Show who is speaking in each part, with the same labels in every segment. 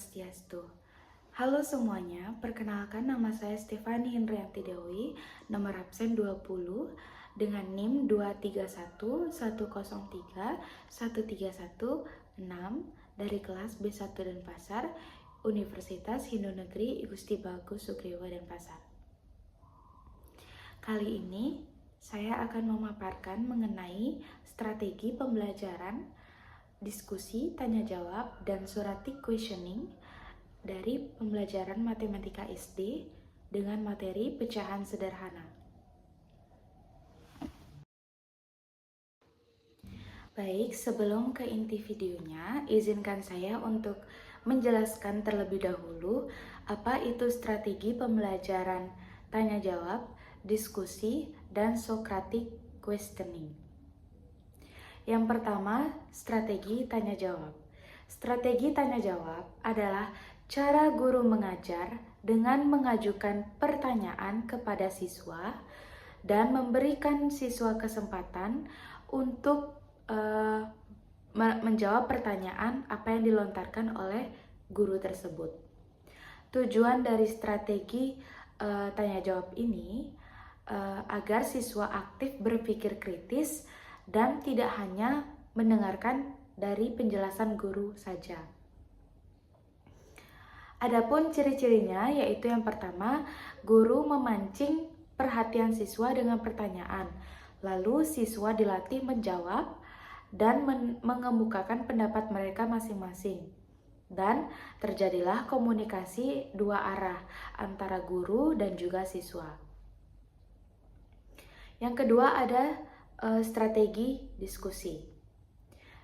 Speaker 1: Swastiastu. Halo semuanya, perkenalkan nama saya Stefani Indrianti Dewi, nomor absen 20 dengan NIM 23101031316 dari kelas B1 Denpasar, Universitas Hindu Negeri Igusti Bagus Sugriwa Denpasar. Kali ini saya akan memaparkan mengenai strategi pembelajaran, diskusi, tanya jawab, dan suratik questioning dari pembelajaran matematika SD dengan materi pecahan sederhana. Baik, sebelum ke inti videonya, izinkan saya untuk menjelaskan terlebih dahulu apa itu strategi pembelajaran tanya jawab, diskusi, dan Socratic questioning. Yang pertama, strategi tanya jawab. Strategi tanya jawab adalah cara guru mengajar dengan mengajukan pertanyaan kepada siswa dan memberikan siswa kesempatan untuk menjawab pertanyaan apa yang dilontarkan oleh guru tersebut. Tujuan dari strategi tanya jawab ini agar siswa aktif berpikir kritis dan tidak hanya mendengarkan dari penjelasan guru saja. Adapun ciri-cirinya yaitu yang pertama, guru memancing perhatian siswa dengan pertanyaan. Lalu siswa dilatih menjawab dan mengemukakan pendapat mereka masing-masing. Dan terjadilah komunikasi dua arah antara guru dan juga siswa. Yang kedua ada strategi diskusi.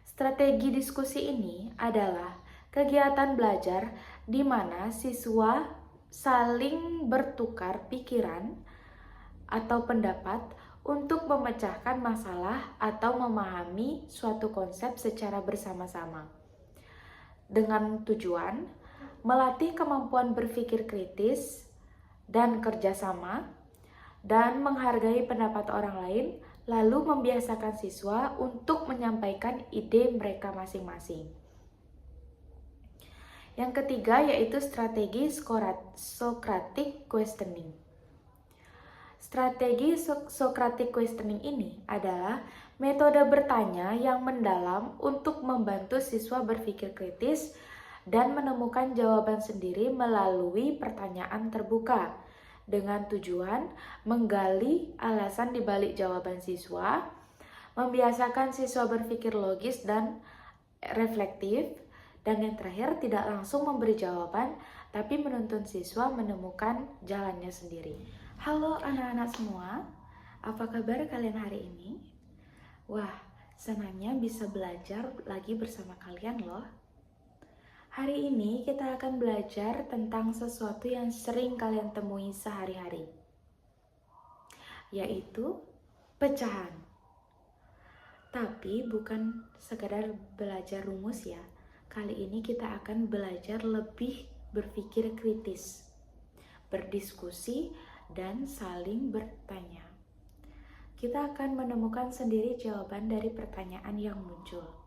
Speaker 1: Strategi diskusi ini adalah kegiatan belajar di mana siswa saling bertukar pikiran atau pendapat untuk memecahkan masalah atau memahami suatu konsep secara bersama-sama. Dengan tujuan melatih kemampuan berpikir kritis dan kerjasama dan menghargai pendapat orang lain, lalu membiasakan siswa untuk menyampaikan ide mereka masing-masing. Yang ketiga yaitu strategi Socratic questioning. Strategi Socratic questioning ini adalah metode bertanya yang mendalam untuk membantu siswa berpikir kritis dan menemukan jawaban sendiri melalui pertanyaan terbuka dengan tujuan menggali alasan dibalik jawaban siswa, membiasakan siswa berpikir logis dan reflektif, dan yang terakhir tidak langsung memberi jawaban tapi menuntun siswa menemukan jalannya sendiri. Halo anak-anak semua, apa kabar kalian hari ini? Wah, senangnya bisa belajar lagi bersama kalian loh. Hari ini kita akan belajar tentang sesuatu yang sering kalian temui sehari-hari, yaitu pecahan. Tapi bukan sekadar belajar rumus ya, kali ini kita akan belajar lebih berpikir kritis, berdiskusi, dan saling bertanya. Kita akan menemukan sendiri jawaban dari pertanyaan yang muncul.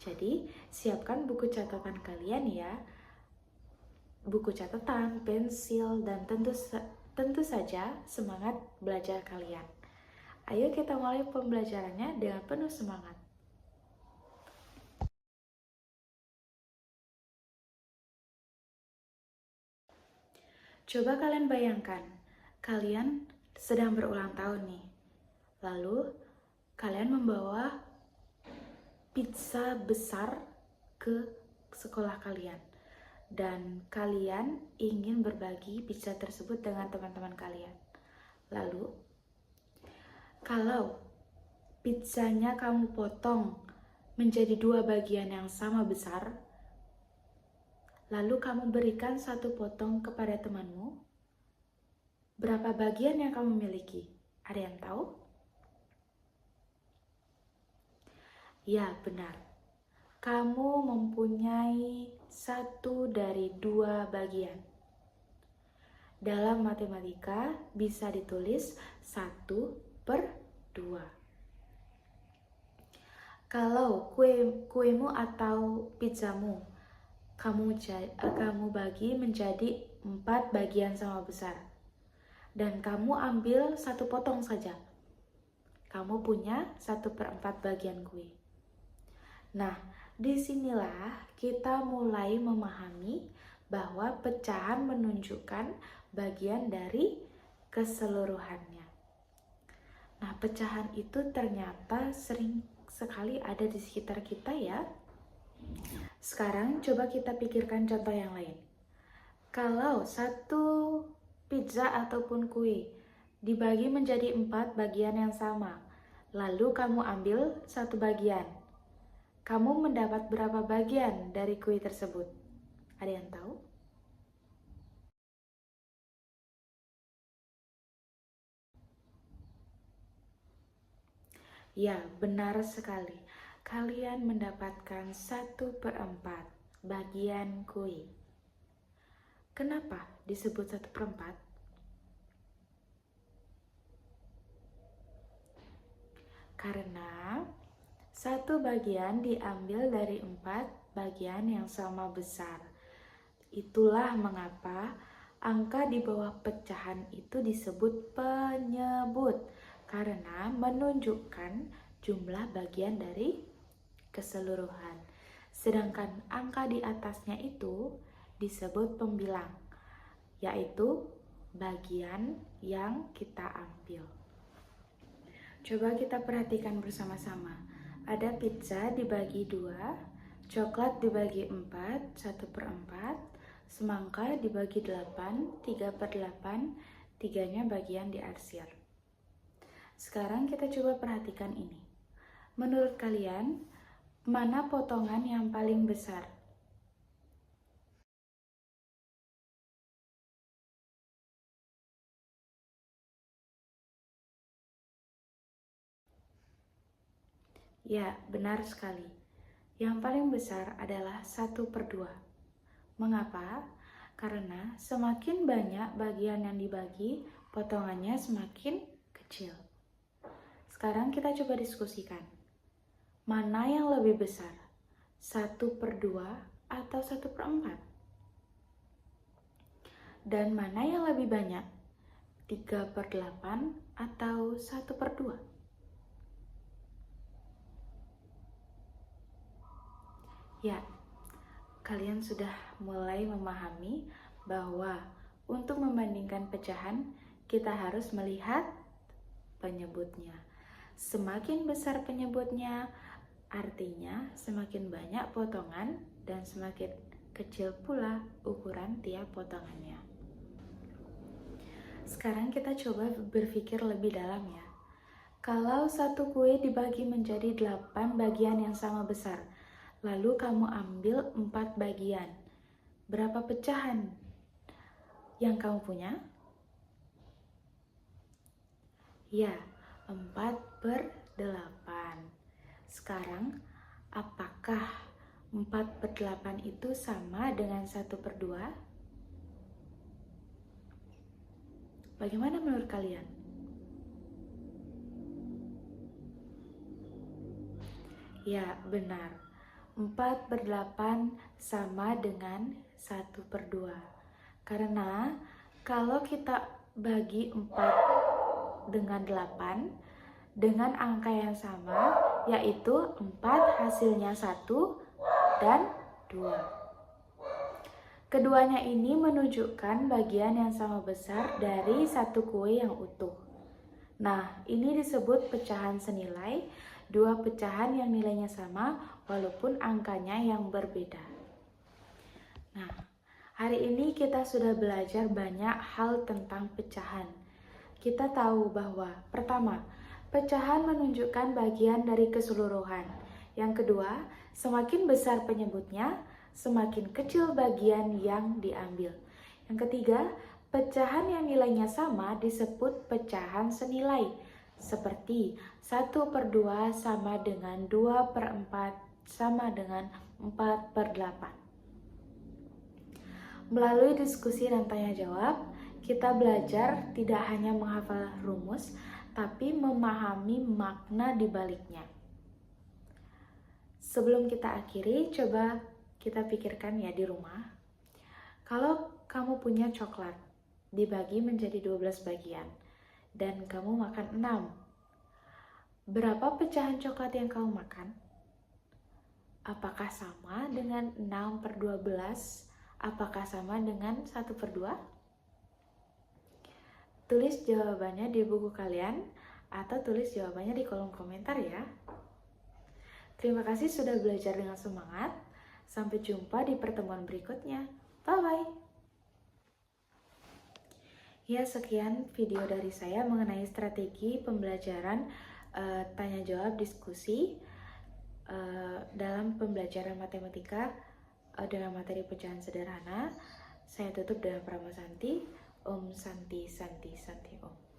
Speaker 1: Jadi, siapkan buku catatan kalian ya. Buku catatan, pensil, dan tentu saja semangat belajar kalian. Ayo kita mulai pembelajarannya dengan penuh semangat. Coba kalian bayangkan, kalian sedang berulang tahun nih. Lalu, kalian membawa pizza besar ke sekolah kalian. Dan kalian ingin berbagi pizza tersebut dengan teman-teman kalian. Lalu, kalau pizzanya kamu potong menjadi 2 bagian yang sama besar, lalu kamu berikan 1 potong kepada temanmu, berapa bagian yang kamu miliki? Ada yang tahu? Ya, benar. Kamu mempunyai 1 dari 2 bagian. Dalam matematika bisa ditulis 1/2. Kalau kuemu atau pizzamu kamu bagi menjadi 4 bagian sama besar. Dan kamu ambil 1 potong saja. Kamu punya 1/4 bagian kue. Nah, disinilah kita mulai memahami bahwa pecahan menunjukkan bagian dari keseluruhannya. Nah, pecahan itu ternyata sering sekali ada di sekitar kita ya. Sekarang coba kita pikirkan contoh yang lain. Kalau satu pizza ataupun kue dibagi menjadi 4 bagian yang sama, lalu kamu ambil 1 bagian, kamu mendapat berapa bagian dari kue tersebut? Ada yang tahu? Ya, benar sekali. Kalian mendapatkan 1/4 bagian kue. Kenapa disebut 1/4? Karena 1 bagian diambil dari 4 bagian yang sama besar. Itulah mengapa angka di bawah pecahan itu disebut penyebut, karena menunjukkan jumlah bagian dari keseluruhan. Sedangkan angka di atasnya itu disebut pembilang, yaitu bagian yang kita ambil. Coba kita perhatikan bersama-sama. Ada pizza dibagi 2, coklat dibagi 4, 1/4, semangka dibagi 8, 3/8, 3-nya bagian diarsir. Sekarang kita coba perhatikan ini. Menurut kalian, mana potongan yang paling besar? Ya, benar sekali. Yang paling besar adalah 1/2. Mengapa? Karena semakin banyak bagian yang dibagi, potongannya semakin kecil. Sekarang kita coba diskusikan. Mana yang lebih besar? 1/2 atau 1/4? Dan mana yang lebih banyak? 3/8 atau 1/2? Ya, kalian sudah mulai memahami bahwa untuk membandingkan pecahan, kita harus melihat penyebutnya. Semakin besar penyebutnya, artinya semakin banyak potongan dan semakin kecil pula ukuran tiap potongannya. Sekarang kita coba berpikir lebih dalam ya. Kalau satu kue dibagi menjadi 8 bagian yang sama besar, lalu kamu ambil 4 bagian, berapa pecahan yang kamu punya? Ya, 4/8. Sekarang, apakah 4/8 itu sama dengan 1/2? Bagaimana menurut kalian? Ya, benar. 4/8 sama dengan 1/2. Karena kalau kita bagi 4 dengan 8 dengan angka yang sama, yaitu 4 hasilnya 1 dan 2. Keduanya ini menunjukkan bagian yang sama besar dari satu kue yang utuh. Nah, ini disebut pecahan senilai, 2 pecahan yang nilainya sama walaupun angkanya yang berbeda. Nah, hari ini kita sudah belajar banyak hal tentang pecahan. Kita tahu bahwa pertama, pecahan menunjukkan bagian dari keseluruhan. Yang kedua, semakin besar penyebutnya, semakin kecil bagian yang diambil. Yang ketiga, pecahan yang nilainya sama disebut pecahan senilai. Seperti 1/2 sama dengan 2/4 sama dengan 4/8. Melalui diskusi dan tanya jawab, kita belajar tidak hanya menghafal rumus, tapi memahami makna di baliknya. Sebelum kita akhiri, coba kita pikirkan ya di rumah. Kalau kamu punya coklat, dibagi menjadi 12 bagian, dan kamu makan 6. Berapa pecahan coklat yang kamu makan? Apakah sama dengan 6/12? Apakah sama dengan 1/2? Tulis jawabannya di buku kalian atau tulis jawabannya di kolom komentar ya. Terima kasih sudah belajar dengan semangat. Sampai jumpa di pertemuan berikutnya. Bye-bye. Ya, sekian video dari saya mengenai strategi pembelajaran tanya jawab diskusi dalam pembelajaran matematika dengan materi pecahan sederhana. Saya tutup dengan Prama Santi. Om Santi Santi Santi Om.